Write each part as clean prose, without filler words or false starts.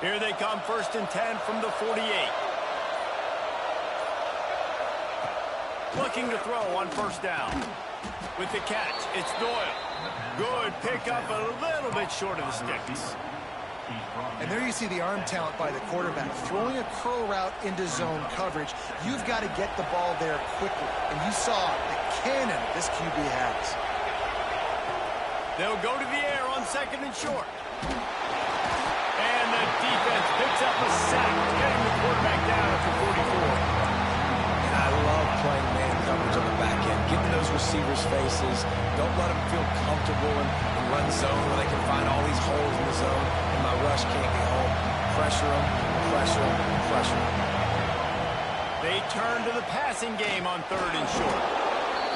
Here they come, 1st and 10 from the 48. Looking to throw on 1st down. With the catch, it's Doyle. Good pickup, a little bit short of the sticks. And there you see the arm talent by the quarterback. Throwing a curl route into zone coverage, you've got to get the ball there quickly. And you saw the cannon this QB has. They'll go to the air on 2nd and short. And the defense picks up a sack, getting the quarterback down at the 44. And I love playing man coverage on the back end, getting those receivers' faces. Don't let them feel comfortable and run zone where they can find all these holes in the zone, and my rush can't get home. Pressure them, pressure them, pressure them. They turn to the passing game on 3rd and short.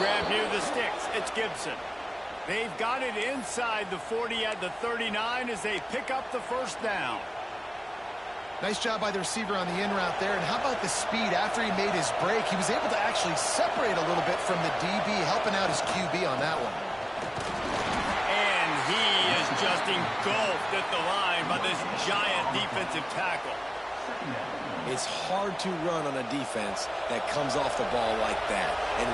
Grab near the sticks. It's Gibson. They've got it inside the 40 at the 39 as they pick up the 1st down. Nice job by the receiver on the in route there. And how about the speed after he made his break? He was able to actually separate a little bit from the DB, helping out his QB on that one. And he is just engulfed at the line by this giant defensive tackle. It's hard to run on a defense that comes off the ball like that. And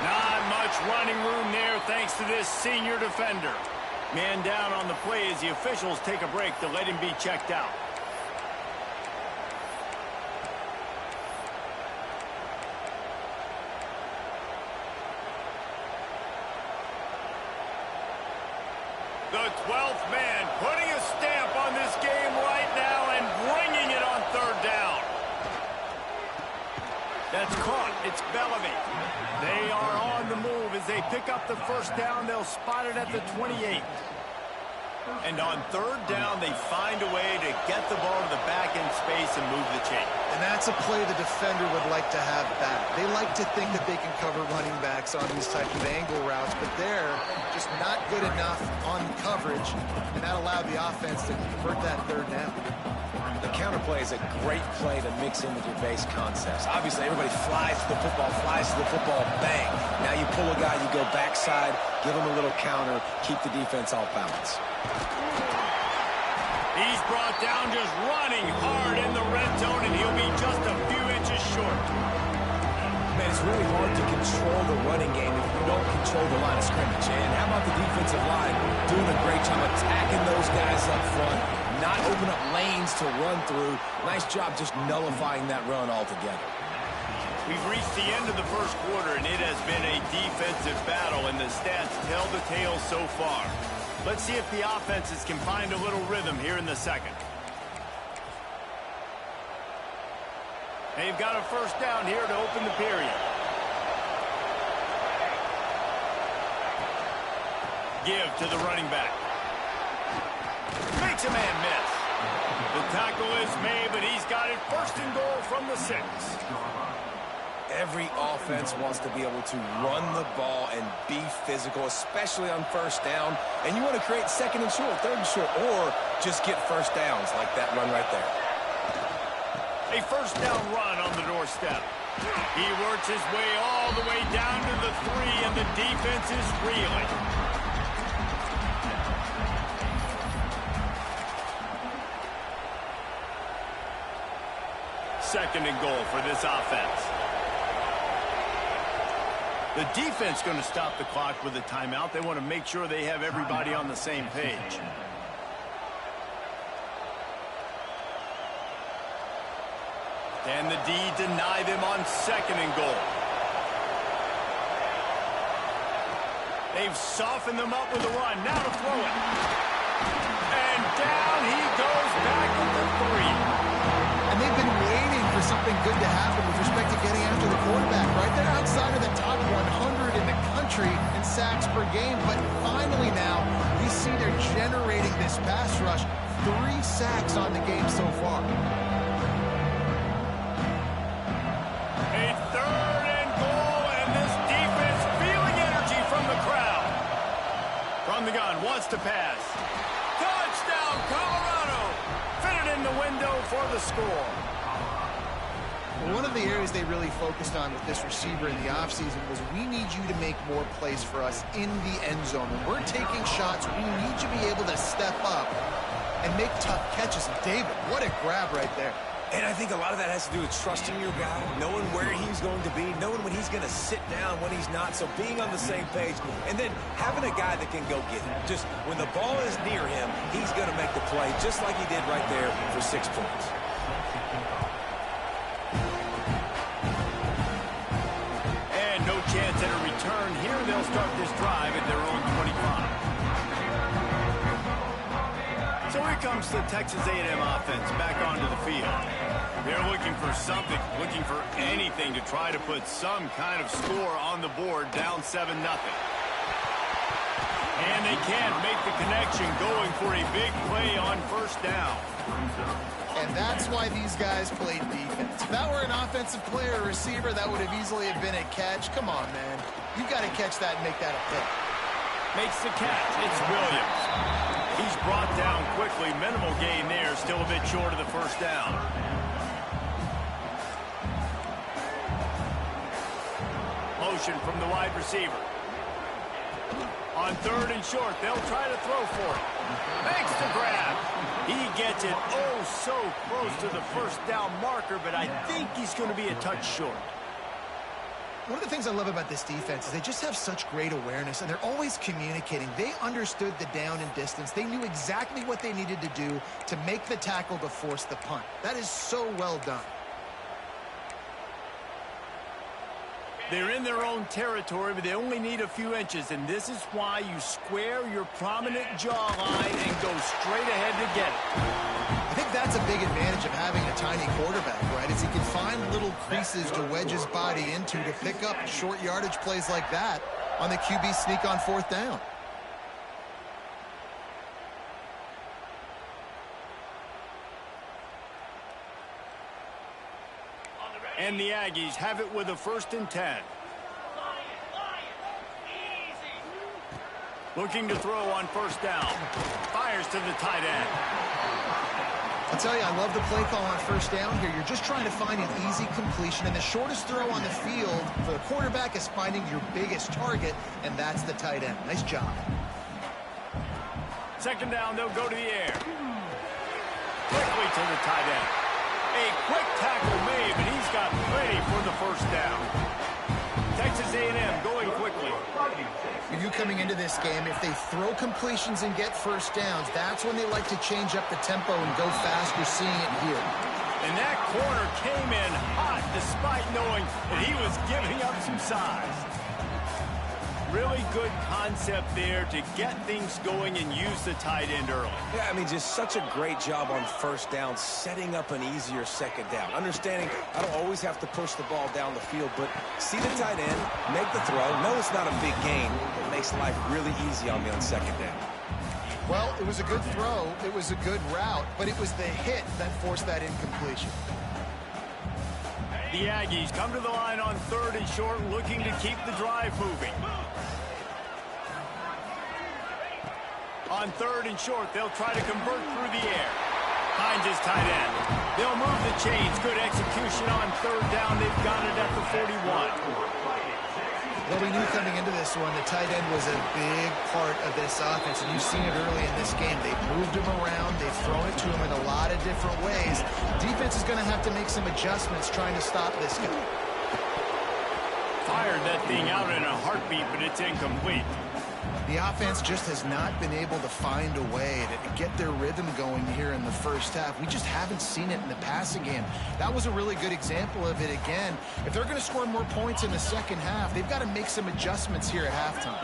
not much running room there thanks to this senior defender. Man down on the play as the officials take a break to let him be checked out. The 12th man putting a stamp on this game right now and bringing it on 3rd down. That's caught. It's Bellamy. They are on the move as they pick up the 1st down. They'll spot it at the 28. And on 3rd down, they find a way to get the ball to the back end space and move the chain. And that's a play the defender would like to have back. They like to think that they can cover running backs on these types of angle routes, but they're just not good enough on coverage, and that allowed the offense to convert that 3rd down. the counterplay is a great play to mix in with your base concepts. Obviously, everybody flies to the football, bang. Now you pull a guy, you go backside, give him a little counter, keep the defense off balance. He's brought down just running hard in the red zone, and he'll be just a few inches short. Man, it's really hard to control the running game if you don't control the line of scrimmage. And how about the defensive line doing a great job attacking those guys up front, not open up lanes to run through. Nice job just nullifying that run altogether. We've reached the end of the first quarter, and it has been a defensive battle, and the stats tell the tale so far. Let's see if the offenses can find a little rhythm here in the second. They've got a first down here to open the period. Give to the running back. Makes a man miss. The tackle is made, but he's got it first and goal from the 6. Every offense wants to be able to run the ball and be physical, especially on first down. And you want to create second and short, third and short, or just get first downs like that run right there. A first down run on the doorstep. He works his way all the way down to the 3, and the defense is reeling. Second and goal for this offense. The defense going to stop the clock with a timeout. They want to make sure they have everybody on the same page. And the D deny them on second and goal. They've softened them up with a run. Now to throw it. And down he goes back at the 3. And they've been waiting for something good to happen with respect to getting after the quarterback. Right there outside of the top 100 in the country in sacks per game. But finally now, we see they're generating this pass rush. 3 sacks on the game so far. A third and goal, and this defense feeling energy from the crowd. From the gun, wants to pass. Touchdown, Colorado! Fitted in the window for the score. Well, one of the areas they really focused on with this receiver in the offseason was we need you to make more plays for us in the end zone. When we're taking shots, we need you to be able to step up and make tough catches. And David, what a grab right there. And I think a lot of that has to do with trusting your guy, knowing where he's going to be, knowing when he's going to sit down, when he's not, so being on the same page, and then having a guy that can go get it. Just when the ball is near him, he's going to make the play, just like he did right there for 6 points. And no chance at a return here. They'll start this drive at their own 25. So here comes the Texas A&M offense back onto the field. They're looking for something, looking for anything to try to put some kind of score on the board, down 7-0. And they can't make the connection, going for a big play on first down. And that's why these guys played defense. If that were an offensive player or receiver, that would have easily have been a catch. Come on, man. You got to catch that and make that a pick. Makes the catch. It's Williams. He's brought down quickly. Minimal gain there. Still a bit short of the first down. Motion from the wide receiver. On 3rd and short, they'll try to throw for it. Makes the grab. He gets it oh so close to the first down marker, but I think he's going to be a touch short. One of the things I love about this defense is they just have such great awareness, and they're always communicating. They understood the down and distance. They knew exactly what they needed to do to make the tackle to force the punt. That is so well done. They're in their own territory, but they only need a few inches, and this is why you square your prominent jawline and go straight ahead to get it. I think that's a big advantage of having a tiny quarterback, right? Is he can find little creases to wedge his body into to pick up short yardage plays like that on the QB sneak on 4th down. And the Aggies have it with a 1st and 10. Looking to throw on first down. Fires to the tight end. I'll tell you, I love the play call on first down here. You're just trying to find an easy completion, and the shortest throw on the field for the quarterback is finding your biggest target, and that's the tight end. Nice job. 2nd down, they'll go to the air. Quickly to the tight end. A quick tackle made, but he's got plenty for the first down. Texas A&M going quickly. You coming into this game, if they throw completions and get first downs, that's when they like to change up the tempo and go fast. You're seeing it here. And that corner came in hot despite knowing that he was giving up some size. Really good concept there to get things going and use the tight end early. Yeah, I mean, just such a great job on first down, setting up an easier 2nd down. Understanding I don't always have to push the ball down the field, but see the tight end, make the throw. No, it's not a big gain. It makes life really easy on me on 2nd down. Well, it was a good throw. It was a good route, but it was the hit that forced that incompletion. The Aggies come to the line on 3rd and short, looking to keep the drive moving. On 3rd and short, they'll try to convert through the air. Finds his tight end. They'll move the chains. Good execution on 3rd down. They've got it at the 41. Well, we knew coming into this one, the tight end was a big part of this offense, and you've seen it early in this game. They've moved him around. They've thrown it to him in a lot of different ways. Defense is going to have to make some adjustments trying to stop this guy. Fired that thing out in a heartbeat, but it's incomplete. The offense just has not been able to find a way to get their rhythm going here in the first half. We just haven't seen it in the passing game. That was a really good example of it again. If they're going to score more points in the second half, they've got to make some adjustments here at halftime.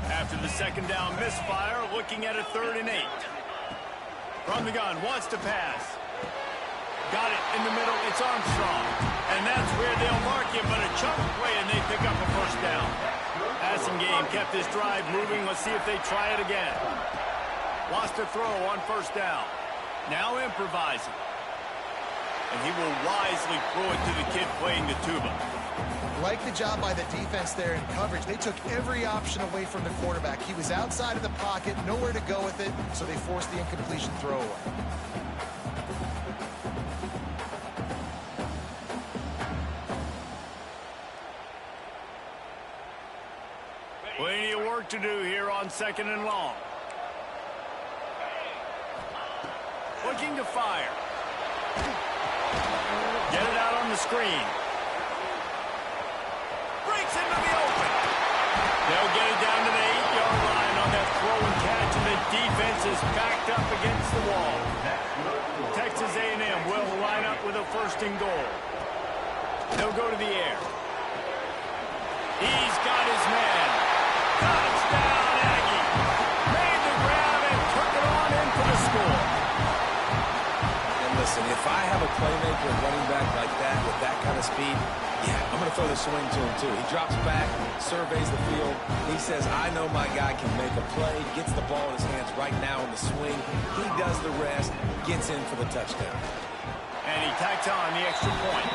After the 2nd down misfire, looking at a 3rd and 8. From the gun, wants to pass. Got it in the middle, it's Armstrong. And that's where they'll mark him, but a chunk play, and they pick up a first down. Passing game kept this drive moving. Let's see if they try it again. Wants to throw on first down. Now improvising. And he will wisely throw it to the kid playing the tuba. Like the job by the defense there in coverage. They took every option away from the quarterback. He was outside of the pocket, nowhere to go with it, so they forced the incompletion throw away. work to do here on 2nd and long. Looking to fire. Get it out on the screen. Breaks into the open. They'll get it down to the 8-yard line on that throw and catch, and the defense is backed up against the wall. Texas A&M will line up with a 1st and goal. They'll go to the air. He's got his man. Touchdown, Aggie. Made the grab and took it on in for the score. And listen, if I have a playmaker running back like that with that kind of speed, yeah, I'm going to throw the swing to him too. He drops back, surveys the field. He says, I know my guy can make a play, gets the ball in his hands right now in the swing. He does the rest, gets in for the touchdown. And he tacks on the extra point.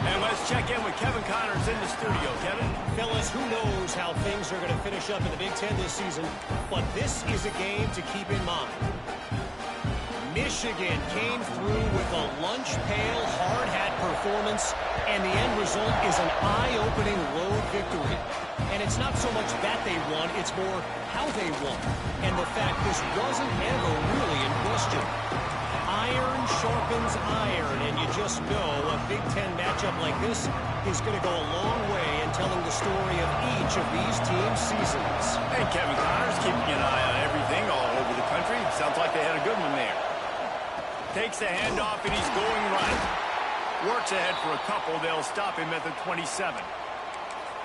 And let's check in with Kevin Connors in the studio. Kevin? Fellas, who knows how things are going to finish up in the Big Ten this season, but this is a game to keep in mind. Michigan came through with a lunch pail, hard hat performance, and the end result is an eye-opening road victory. And it's not so much that they won, it's more how they won. And the fact this wasn't ever really in question. Iron sharpens iron, and you just know a Big Ten matchup like this is going to go a long way in telling the story of each of these teams' seasons. And Kevin Connors keeping an eye on everything all over the country. Sounds like they had a good one there. Takes the handoff, and he's going right. Works ahead for a couple. They'll stop him at the 27.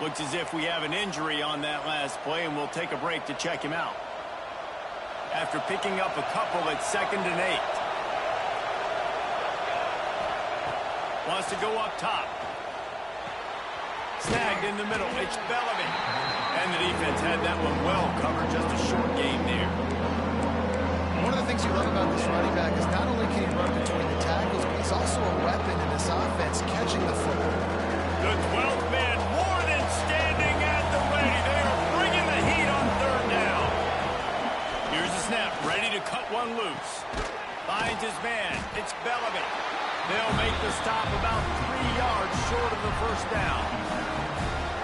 Looks as if we have an injury on that last play, and we'll take a break to check him out. After picking up a couple at 2nd and 8. Wants to go up top. Snagged in the middle. It's Bellamy. And the defense had that one well covered. Just a short game there. One of the things you love about this running back is not only can he run between the tackles, but he's also a weapon in this offense, catching the football. The 12th man more than standing at the ready. They are bringing the heat on 3rd down. Here's the snap. Ready to cut one loose. Finds his man. It's Bellamy. They'll make the stop about 3 yards short of the 1st down.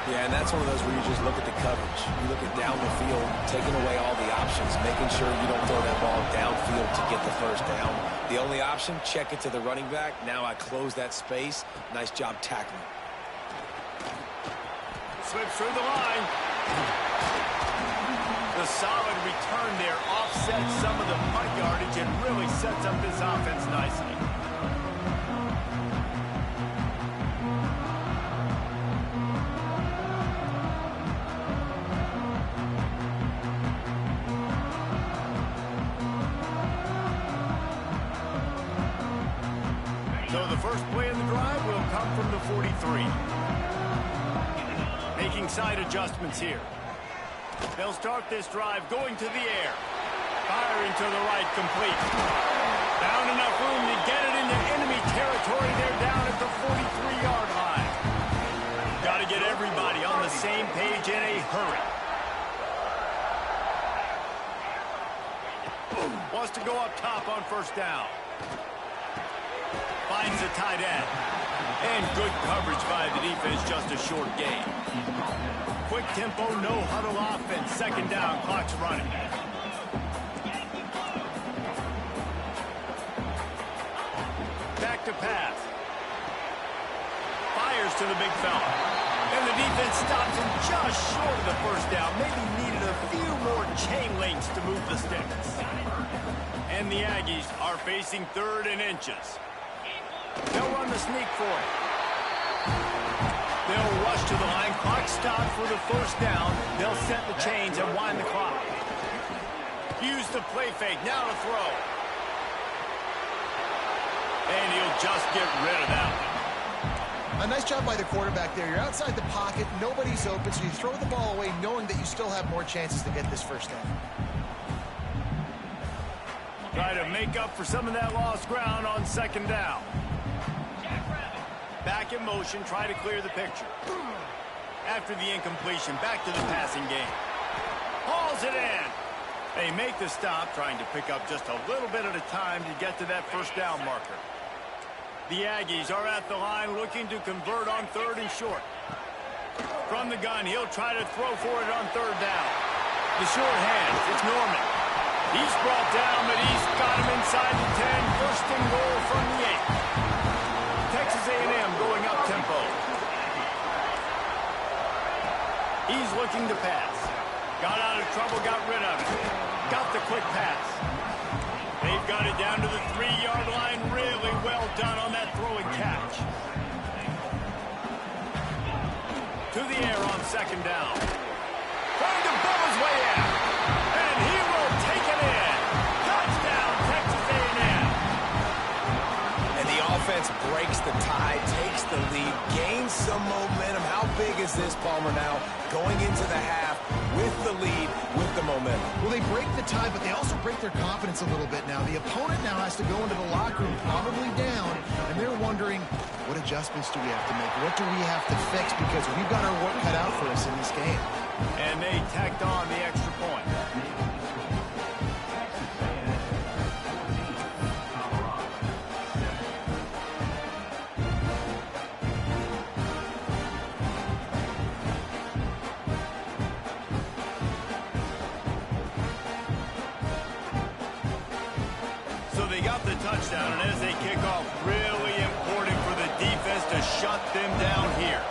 Yeah, and that's one of those where you just look at the coverage. You look at down the field, taking away all the options, making sure you don't throw that ball downfield to get the 1st down. The only option, check it to the running back. Now I close that space. Nice job tackling. Slips through the line. The solid return there offsets some of the punt yardage and really sets up this offense nicely. So the first play of the drive will come from the 43. Making side adjustments here. They'll start this drive going to the air. Firing to the right, complete. Found enough room to get it into enemy territory. They're down at the 43-yard line. Got to get everybody on the same page in a hurry. Wants to go up top on 1st down. Finds the tight end. And good coverage by the defense, just a short gain. Quick tempo, no huddle offense. 2nd down, clock's running. Back to pass. Fires to the big fella. And the defense stops him just short of the 1st down. Maybe needed a few more chain links to move the sticks. And the Aggies are facing 3rd and inches. They'll run the sneak for it. They'll rush to the line. Clock stopped for the 1st down. They'll set the chains and wind the clock. Use the play fake. Now to throw. And he'll just get rid of that one. A nice job by the quarterback there. You're outside the pocket. Nobody's open, so you throw the ball away knowing that you still have more chances to get this 1st down. Try to make up for some of that lost ground on 2nd down. Back in motion, try to clear the picture. After the incompletion, back to the passing game. Hauls it in. They make the stop, trying to pick up just a little bit at a time to get to that 1st down marker. The Aggies are at the line looking to convert on 3rd and short. From the gun, he'll try to throw for it on 3rd down. The short hands, it's Norman. He's brought down, but he's got him inside the 10. First and goal from the 8. Texas A&M going up tempo. He's looking to pass. Got out of trouble, got rid of it. Got the quick pass. They've got it down to the 3-yard line. Really well done on that throw and catch. To the air on second down. Trying to bowl his way in. And he will take it in. Touchdown, Texas A&M. And the offense breaks the tie, takes the lead, gains some momentum. How big is this, Palmer, now? Going into the half with the lead, with the momentum. Well, they break the tie, but they also break their confidence a little bit now. The opponent now has to go into the locker room, probably down, and they're wondering, what adjustments do we have to make? What do we have to fix? Because we've got our work cut out for us in this game. And they tacked on the extra point. So they got the touchdown, and as they kick off, really important for the defense to shut them down here.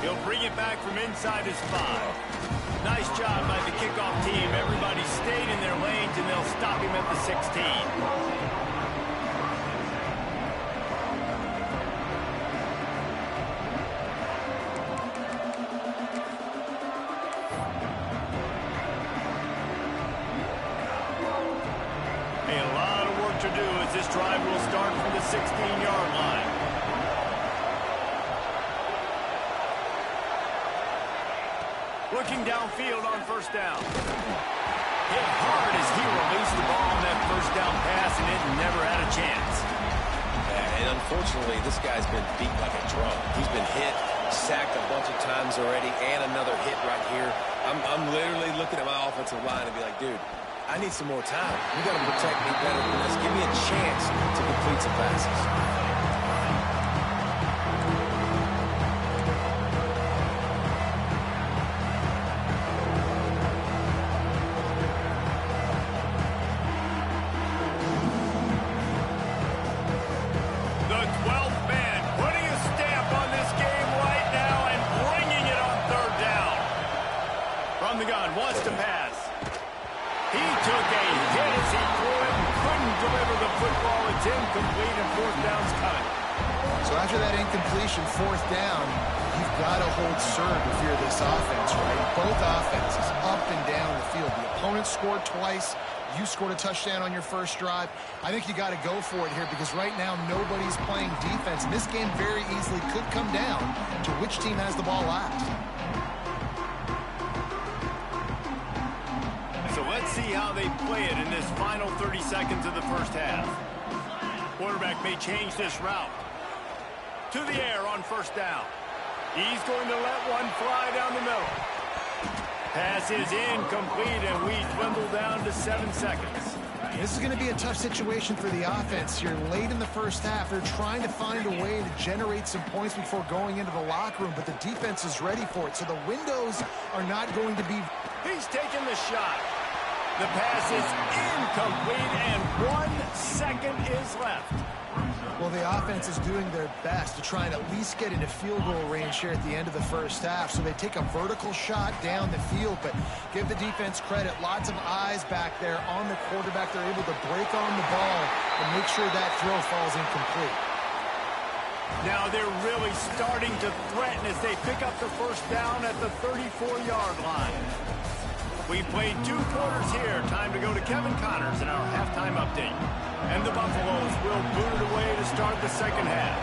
He'll bring it back from inside his 5. Nice job by the kickoff team. Everybody stayed in their lanes, and they'll stop him at the 16. This drive will start from the 16-yard line. Looking downfield on first down. Hit hard as he released the ball on that first down pass, and it never had a chance. And unfortunately, this guy's been beat like a drum. He's been hit, sacked a bunch of times already, and another hit right here. I'm literally looking at my offensive line and be like, dude, I need some more time. You got to protect me better than this. Give me a chance to complete some passes. The 12th man putting a stamp on this game right now and bringing it on third down. From the gun, wants to pass. He took a hit as he threw it and couldn't deliver the football. It's incomplete and fourth down's coming. So after that incompletion, fourth down, you've got to hold serve to fear this offense, right? Both offenses up and down the field. The opponent scored twice. You scored a touchdown on your first drive. I think you got to go for it here because right now nobody's playing defense. And this game very easily could come down to which team has the ball last. So let's see how they play it in this final 30 seconds of the first half. Quarterback may change this route. To the air on first down. He's going to let one fly down the middle. Pass is incomplete, and we dwindle down to 7 seconds. This is going to be a tough situation for the offense here. Late in the first half, they're trying to find a way to generate some points before going into the locker room, but the defense is ready for it. So the windows are not going to be... He's taking the shot. The pass is incomplete, and 1 second is left. Well, the offense is doing their best to try and at least get into field goal range here at the end of the first half. So they take a vertical shot down the field, but give the defense credit. Lots of eyes back there on the quarterback. They're able to break on the ball and make sure that throw falls incomplete. Now they're really starting to threaten as they pick up the first down at the 34-yard line. We played 2 quarters here. Time to go to Kevin Connors in our halftime update. And the Buffaloes will boot it away to start the second half.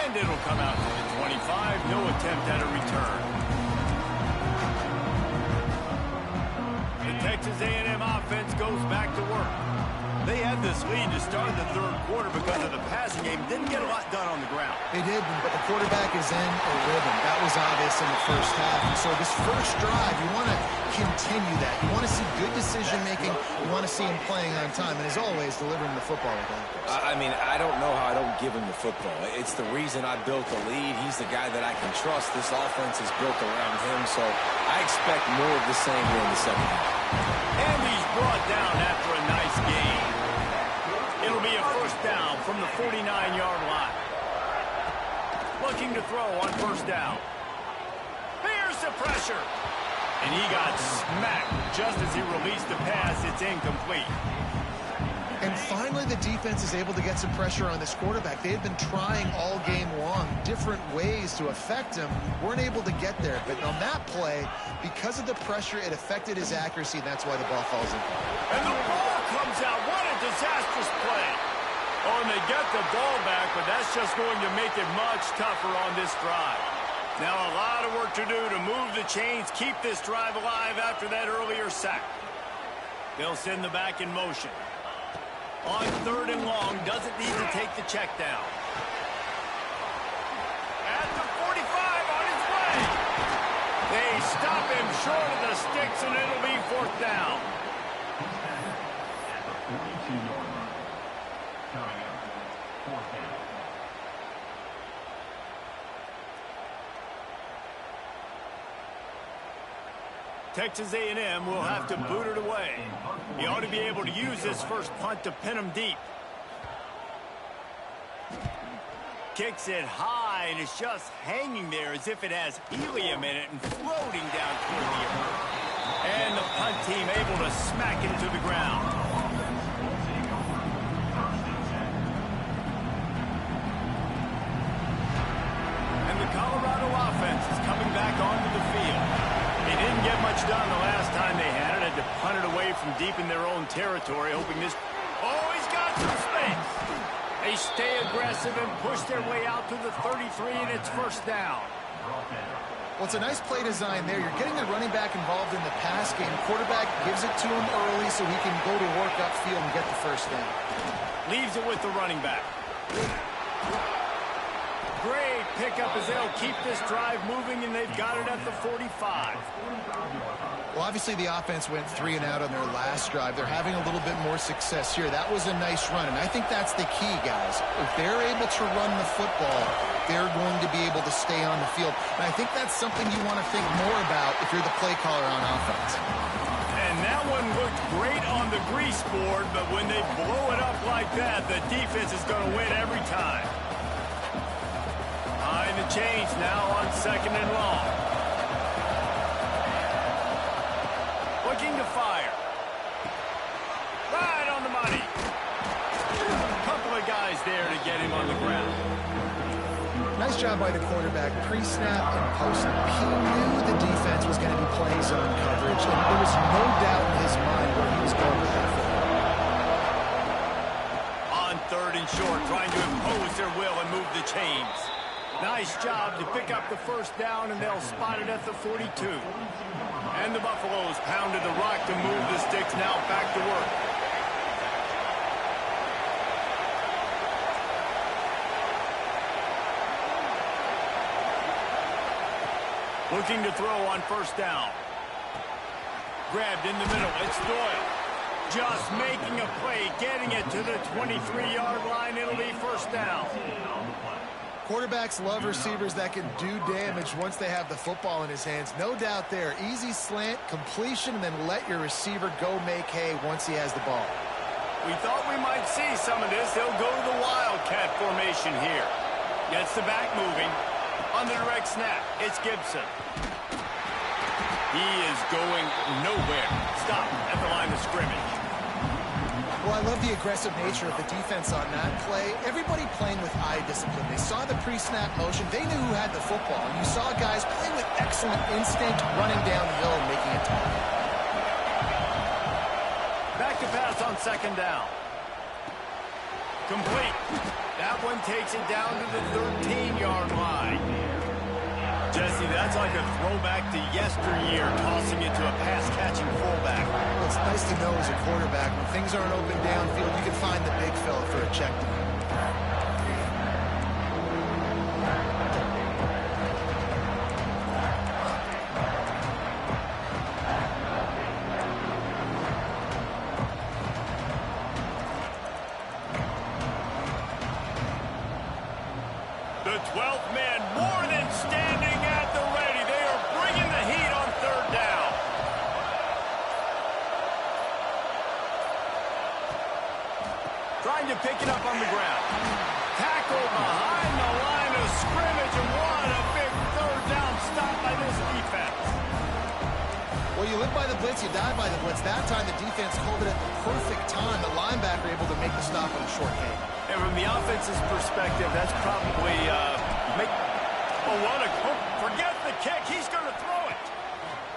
And it'll come out to the 25. No attempt at a return. The Texas A&M offense goes back to work. They had this lead to start the third quarter because of the passing game. Didn't get a lot done on the ground. They did, but the quarterback is in a rhythm. That was obvious in the first half. And so this first drive, you want to continue that. You want to see good decision-making. You want to see him playing on time. And as always, delivering the football with accuracy. I mean, I don't know how I don't give him the football. It's the reason I built the lead. He's the guy that I can trust. This offense is built around him, so I expect more of the same here in the second half. And he's brought down after a nice game. It'll be a first down from the 49-yard line. Looking to throw on first down. Here's the pressure. And he got smacked just as he released the pass. It's incomplete. And finally, the defense is able to get some pressure on this quarterback. They had been trying all game long different ways to affect him. Weren't able to get there. But on that play, because of the pressure, it affected his accuracy, and that's why the ball falls in. And the ball comes out. What a disastrous play. Oh, and they get the ball back, but that's just going to make it much tougher on this drive. Now a lot of work to do to move the chains, keep this drive alive after that earlier sack. They'll send the back in motion. On third and long, doesn't need to take the check down. At the 45, on his way. They stop him short of the sticks, and it'll be fourth down. Texas A&M will have to boot it away. He ought to be able to use this first punt to pin him deep. Kicks it high, and it's just hanging there as if it has helium in it and floating down toward the earth. And the punt team able to smack it to the ground. And the Colorado offense is coming back onto the field. They didn't get much done the last time they had it. Had to punt it away from deep in their own territory, hoping this... Oh, he's got some space. They stay aggressive and push their way out to the 33, and it's first down. Well, it's a nice play design there. You're getting the running back involved in the pass game. Quarterback gives it to him early so he can go to work upfield and get the first down. Leaves it with the running back. Great pickup as they'll keep this drive moving, and they've got it at the 45. Well, obviously the offense went 3 and out on their last drive. They're having a little bit more success here. That was a nice run, and I think that's the key, guys. If they're able to run the football, they're going to be able to stay on the field. And I think that's something you want to think more about if you're the play caller on offense. And that one looked great on the grease board, but when they blow it up like that, the defense is going to win every time. Behind the chains now on second and long. Looking to fire. Right on the money. A couple of guys there to get him on the ground. Nice job by the quarterback, pre-snap and post-snap. He knew the defense was going to be playing zone coverage, and there was no doubt in his mind where he was going with that football. On third and short, trying to impose their will and move the chains. Nice job to pick up the first down, and they'll spot it at the 42. And the Buffaloes pounded the rock to move the sticks, now back to work. Looking to throw on first down. Grabbed in the middle, it's Doyle. Just making a play, getting it to the 23-yard line. It'll be first down. Quarterbacks love receivers that can do damage once they have the football in his hands. No doubt there. Easy slant, completion, and then let your receiver go make hay once he has the ball. We thought we might see some of this. They'll go to the Wildcat formation here. Gets the back moving. On the direct snap, it's Gibson. He is going nowhere. Stop at the line of scrimmage. Well, I love the aggressive nature of the defense on that play. Everybody playing with eye discipline. They saw the pre-snap motion. They knew who had the football. And you saw guys playing with excellent instinct, running downhill and making a tackle. Back to pass on second down. Complete. That one takes it down to the 13-yard line. Jesse, that's like a throwback to yesteryear, tossing it to a pass-catching fullback. Well, it's nice to know as a quarterback, when things aren't open downfield, you can find the big fella for a check down. The 12th man more than standing at the ready. They are bringing the heat on third down. Trying to pick it up on the ground. Tackle behind the line of scrimmage, and what a big third down stop by this defense. Well, you live by the blitz, you die by the blitz. That time the defense called it at the perfect time. The linebacker able to make the stop on a short gain. And from the offense's perspective, that's probably forget the kick. He's going to throw it.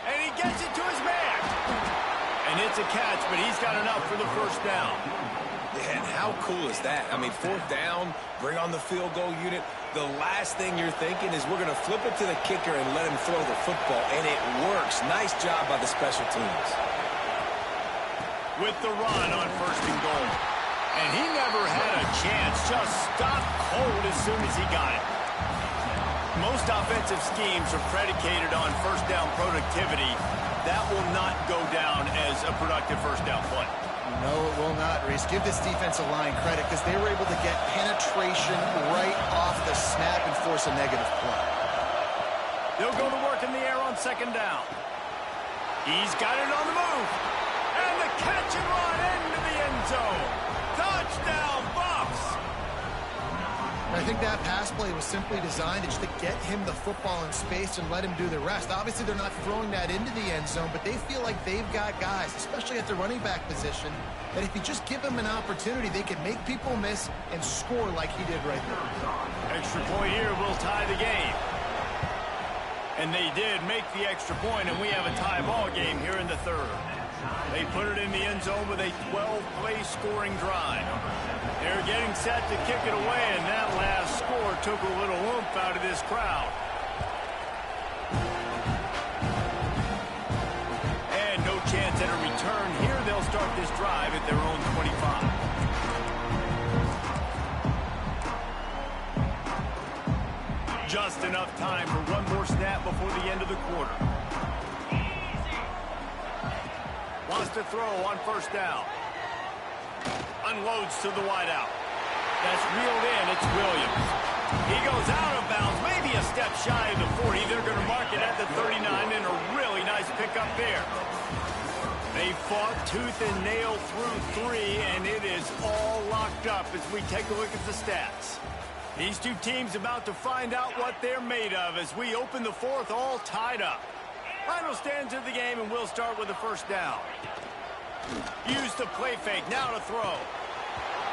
And he gets it to his man. And it's a catch, but he's got enough for the first down. And how cool is that? I mean, fourth down, bring on the field goal unit. The last thing you're thinking is we're going to flip it to the kicker and let him throw the football, and it works. Nice job by the special teams. With the run on first and goal. And he never had a chance. Just stopped cold as soon as he got it. Most offensive schemes are predicated on first down productivity. That will not go down as a productive first down play. No, it will not, Reese. Give this defensive line credit because they were able to get penetration right off the snap and force a negative play. They'll go to work in the air on second down. He's got it on the move. And the catch and run into the end zone. Touchdown, Bucs! I think that pass play was simply designed just to get him the football in space and let him do the rest. Obviously, they're not throwing that into the end zone, but they feel like they've got guys, especially at the running back position, that if you just give them an opportunity, they can make people miss and score like he did right there. Extra point here will tie the game. And they did make the extra point, and we have a tie ball game here in the third. They put it in the end zone with a 12-play scoring drive. They're getting set to kick it away, and that last score took a little oomph out of this crowd. And no chance at a return here. They'll start this drive at their own 25. Just enough time for one more snap before the end of the quarter. Wants to throw on first down. Unloads to the wideout. That's reeled in. It's Williams. He goes out of bounds, maybe a step shy of the 40. They're going to mark it at the 39, and a really nice pickup there. They fought tooth and nail through 3, and it is all locked up as we take a look at the stats. These two teams about to find out what they're made of as we open the fourth all tied up. Final stands of the game, and we'll start with the first down. Use the play fake, now to throw.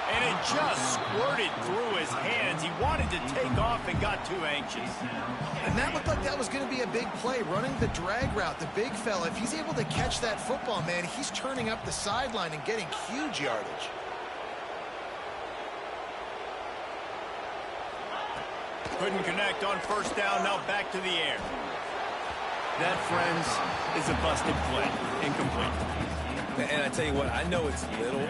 And it just squirted through his hands. He wanted to take off and got too anxious. And that looked like that was going to be a big play, running the drag route. The big fella, if he's able to catch that football, man, he's turning up the sideline and getting huge yardage. Couldn't connect on first down, now back to the air. That, friends, is a busted play. Incomplete. And I tell you what, I know it's little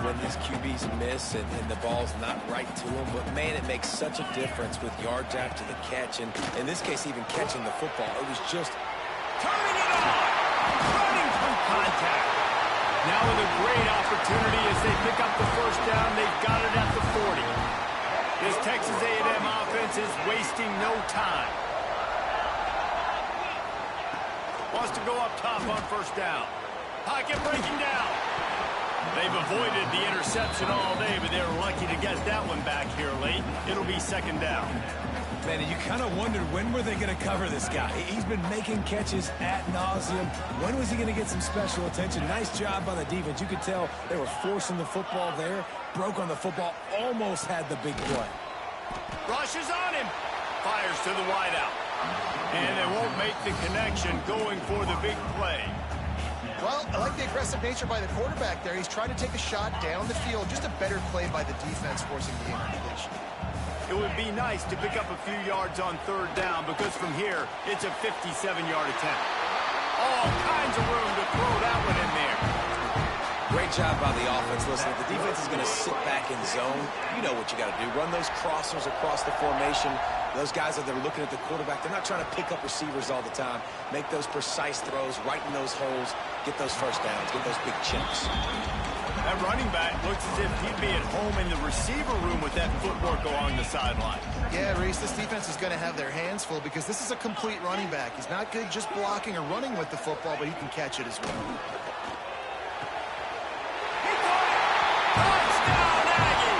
when these QBs miss and the ball's not right to them, but, man, it makes such a difference with yards after the catch, and in this case, even catching the football. It was just... turning it on! Running through contact. Now with a great opportunity as they pick up the first down, they've got it at the 40. This Texas A&M offense is wasting no time. Wants to go up top on first down. Pocket breaking down. They've avoided the interception all day, but they're lucky to get that one back here late. It'll be second down. Man, you kind of wondered when were they going to cover this guy. He's been making catches ad nauseum. When was he going to get some special attention? Nice job by the defense. You could tell they were forcing the football there. Broke on the football. Almost had the big play. Rushes on him. Fires to the wideout. And they won't make the connection going for the big play. Well, I like the aggressive nature by the quarterback there. He's trying to take a shot down the field. Just a better play by the defense forcing the incompletion. It would be nice to pick up a few yards on third down because from here, it's a 57-yard attempt. All kinds of room to throw that one in there. Great job by the offense. Listen, if the defense is going to sit back in zone, you know what you got to do. Run those crossers across the formation. Those guys that are looking at the quarterback, they're not trying to pick up receivers all the time. Make those precise throws, right in those holes, get those first downs, get those big chunks. That running back looks as if he'd be at home in the receiver room with that footwork along the sideline. Yeah, Reese, this defense is going to have their hands full because this is a complete running back. He's not good just blocking or running with the football, but he can catch it as well. Touchdown, Aggie!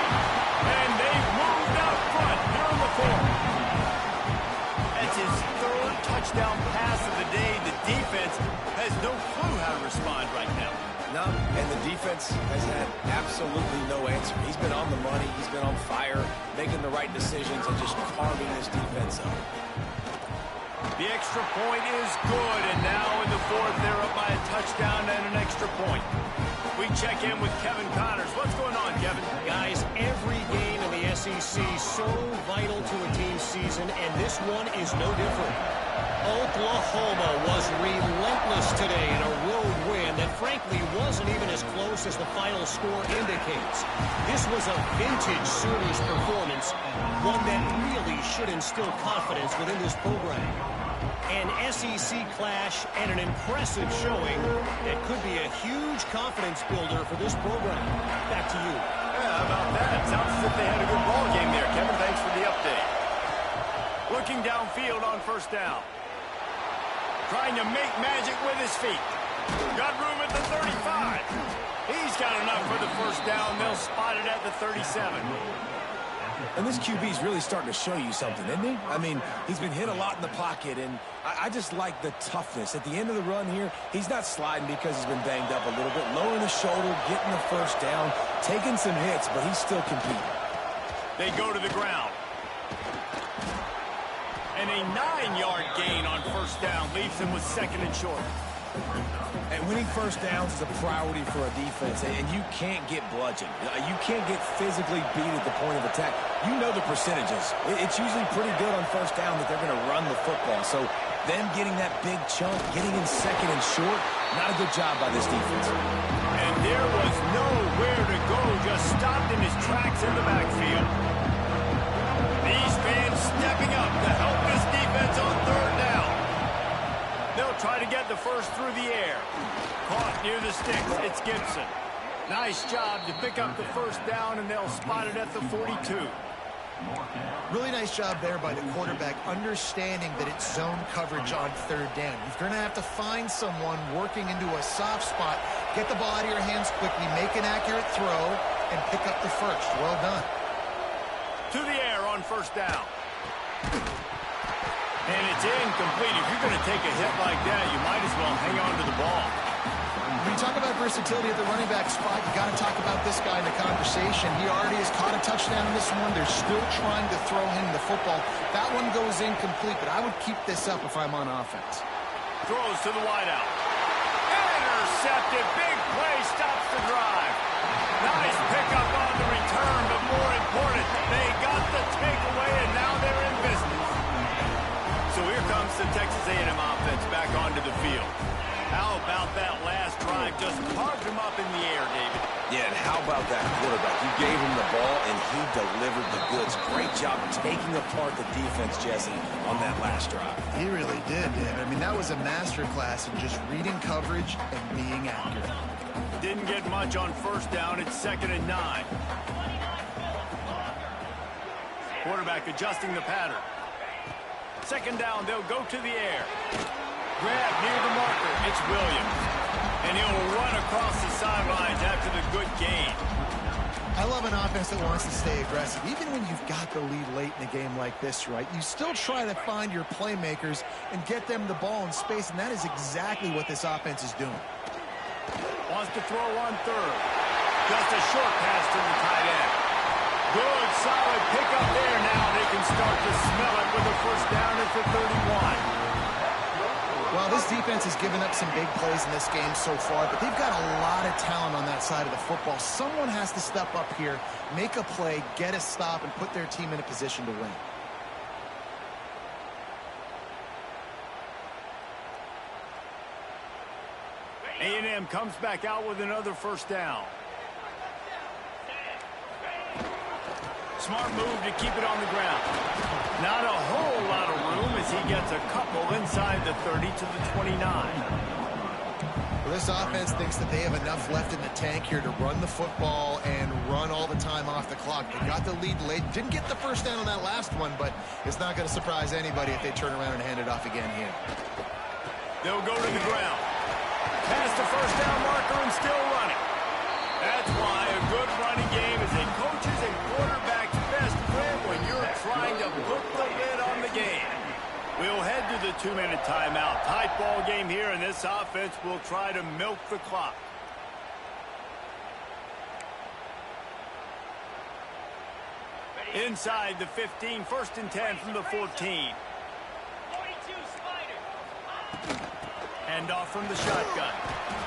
And they've moved out front here in the fourth. That's his third touchdown pass of the day. The defense has no clue how to respond right now. No, and the defense has had absolutely no answer. He's been on the money. He's been on fire, making the right decisions and just carving this defense up. The extra point is good, and now in the fourth, they're up by a touchdown and an extra point. We check in with Kevin Connors. What's going on, Kevin? Guys, every game in the SEC so vital to a team's season, and this one is no different. Oklahoma was relentless today in a road win that frankly wasn't even as close as the final score indicates. This was a vintage Sooners performance, one that really should instill confidence within this program. An SEC clash and an impressive showing that could be a huge confidence builder for this program. Back to you. Yeah, how about that? Sounds as if they had a good ball game there, Kevin. Thanks for the update. Looking downfield on first down. Trying to make magic with his feet. Got room at the 35. He's got enough for the first down. They'll spot it at the 37. And this QB is really starting to show you something, isn't he? I mean, he's been hit a lot in the pocket, and I just like the toughness. At the end of the run here, he's not sliding because he's been banged up a little bit. Lowering the shoulder, getting the first down, taking some hits, but he's still competing. They go to the ground. And a 9-yard gain on first down leaves him with second and short. And winning first downs is a priority for a defense, and you can't get bludgeoned. You can't get physically beat at the point of attack. You know the percentages. It's usually pretty good on first down that they're going to run the football. So them getting that big chunk, getting in second and short, not a good job by this defense. And there was nowhere to go, just stopped in his tracks in the backfield. These fans stepping up to help this defense on third down. They'll try to get the first through the air. Caught near the sticks. It's Gibson. Nice job to pick up the first down, and they'll spot it at the 42. Really nice job there by the quarterback, understanding that it's zone coverage on third down. You're going to have to find someone working into a soft spot, get the ball out of your hands quickly, make an accurate throw, and pick up the first. Well done. To the air on first down. And it's incomplete. If you're going to take a hit like that, you might as well hang on to the ball. When you talk about versatility at the running back spot, you got to talk about this guy in the conversation. He already has caught a touchdown in this one. They're still trying to throw him the football. That one goes incomplete, but I would keep this up if I'm on offense. Throws to the wideout. Intercepted. Big play stops the drive. Nice pickup on the return, but more important, they got the takeaway, and now they're in business. So here comes the Texas A&M offense back onto the field. How about that last drive? Just carved him up in the air, David. Yeah, and how about that quarterback? You gave him the ball, and he delivered the goods. Great job taking apart the defense, Jesse, on that last drive. He really did, David. I mean, that was a masterclass in just reading coverage and being accurate. Didn't get much on first down. It's 2nd and 9. Quarterback adjusting the pattern. Second down, they'll go to the air. Grab near the marker. It's Williams. And he'll run across the sidelines after the good gain. I love an offense that wants to stay aggressive. Even when you've got the lead late in a game like this, right, you still try to find your playmakers and get them the ball in space, and that is exactly what this offense is doing. Wants to throw on third. Just a short pass to the tight end. Good, solid pickup there. Now they can start to smell it with a first down at the 31. Well, this defense has given up some big plays in this game so far, but they've got a lot of talent on that side of the football. Someone has to step up here, make a play, get a stop, and put their team in a position to win. A&M comes back out with another first down. Smart move to keep it on the ground. Not a whole lot of room as he gets a couple inside the 30 to the 29. Well, this offense thinks that they have enough left in the tank here to run the football and run all the time off the clock. They got the lead late. Didn't get the first down on that last one, but it's not going to surprise anybody if they turn around and hand it off again here. They'll go to the ground. Past the first down marker and still running. That's why a good running game is a coach's and quarterback's best friend when you're trying to put the lid on the game. We'll head to the 2-minute timeout. Tight ball game here, and this offense will try to milk the clock. Inside the 15, 1st and 10 from the 14. Hand off from the shotgun.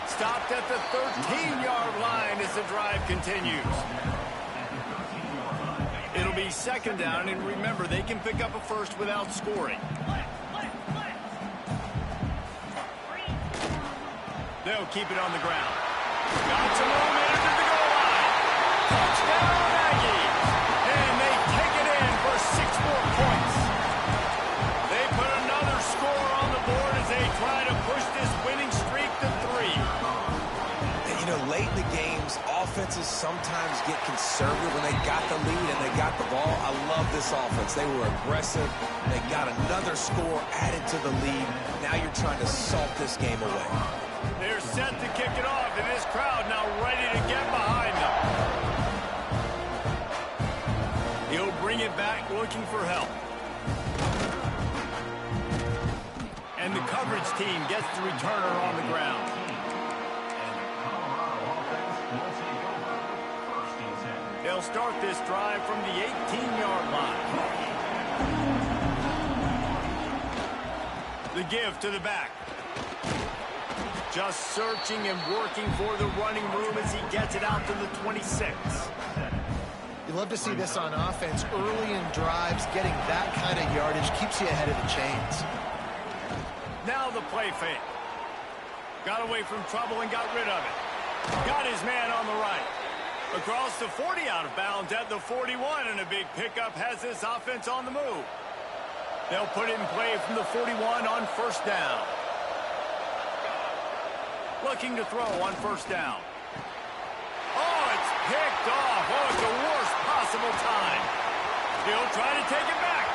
Stopped at the 13-yard line as the drive continues. It'll be 2nd down, and remember, they can pick up a first without scoring. They'll keep it on the ground. Got some room in to the goal line. Touchdown, Aggies. And they take it in for 6 more points. They put another score on the board as they try to push this winning streak to 3. And, you know, late in the games, offenses sometimes get conservative when they got the lead and they got the ball. I love this offense. They were aggressive. They got another score added to the lead. Now you're trying to salt this game away. They're set to kick it off, and this crowd now ready to get behind them. He'll bring it back looking for help. And the coverage team gets the returner on the ground. They'll start this drive from the 18-yard line. The give to the back. Just searching and working for the running room as he gets it out to the 26. You love to see this on offense. Early in drives, getting that kind of yardage keeps you ahead of the chains. Now the play fake. Got away from trouble and got rid of it. Got his man on the right. Across the 40 out of bounds at the 41, and a big pickup has this offense on the move. They'll put it in play from the 41 on 1st down. Looking to throw on 1st down. Oh, it's picked off. Oh, it's the worst possible time. He'll try to take it back.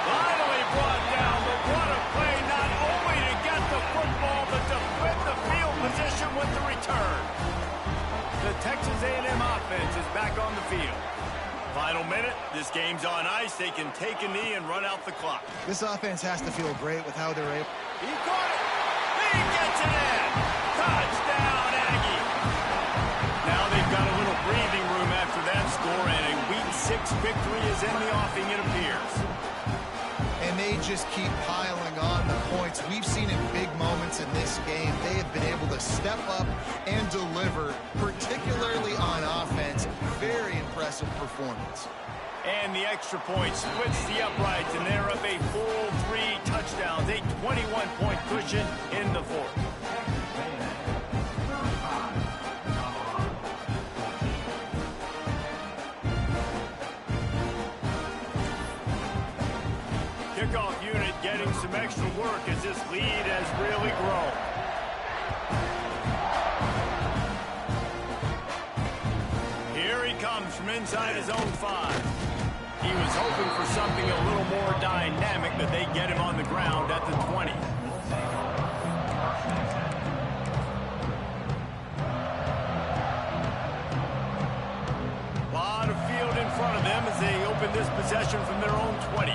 Finally brought down, but what a play, not only to get the football, but to flip the field position with the return. The Texas A&M offense is back on the field. Final minute, this game's on ice. They can take a knee and run out the clock. This offense has to feel great with how they're able. He caught it. He gets it in. Touchdown, Aggie. Now they've got a little breathing room after that score, and a Week 6 victory is in the offing, it appears. And they just keep piling on the points. We've seen in big moments in this game, they have been able to step up and deliver, particularly on offense. Very impressive performance. And the extra point splits the uprights, and they're up a full 3 touchdowns, a 21-point cushion in the 4th. Kickoff unit getting some extra work as this lead has really grown. Here he comes from inside his own 5. He was hoping for something a little more dynamic, but they get him on the ground at the 20. A lot of field in front of them as they open this possession from their own 20.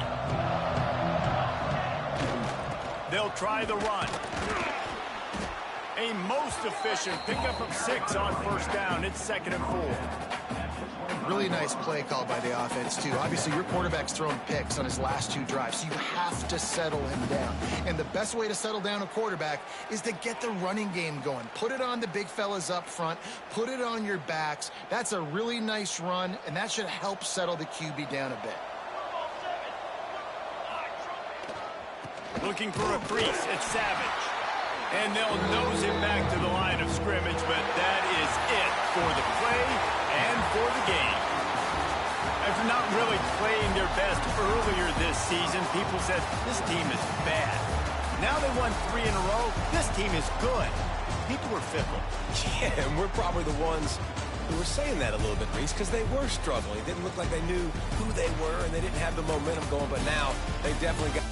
They'll try the run. A most efficient pickup of 6 on 1st down. It's 2nd and 4. Really nice play call by the offense, too. Obviously, your quarterback's thrown picks on his last 2 drives, so you have to settle him down. And the best way to settle down a quarterback is to get the running game going. Put it on the big fellas up front. Put it on your backs. That's a really nice run, and that should help settle the QB down a bit. Looking for a crease. It's Savage. And they'll nose him back to the line of scrimmage, but that is it for the play and for the game. After not really playing their best earlier this season, people said this team is bad. Now they won 3 in a row. This team is good. People are fickle. Yeah, and we're probably the ones who were saying that a little bit, Reese, because they were struggling. It didn't look like they knew who they were, and they didn't have the momentum going, but now they definitely got...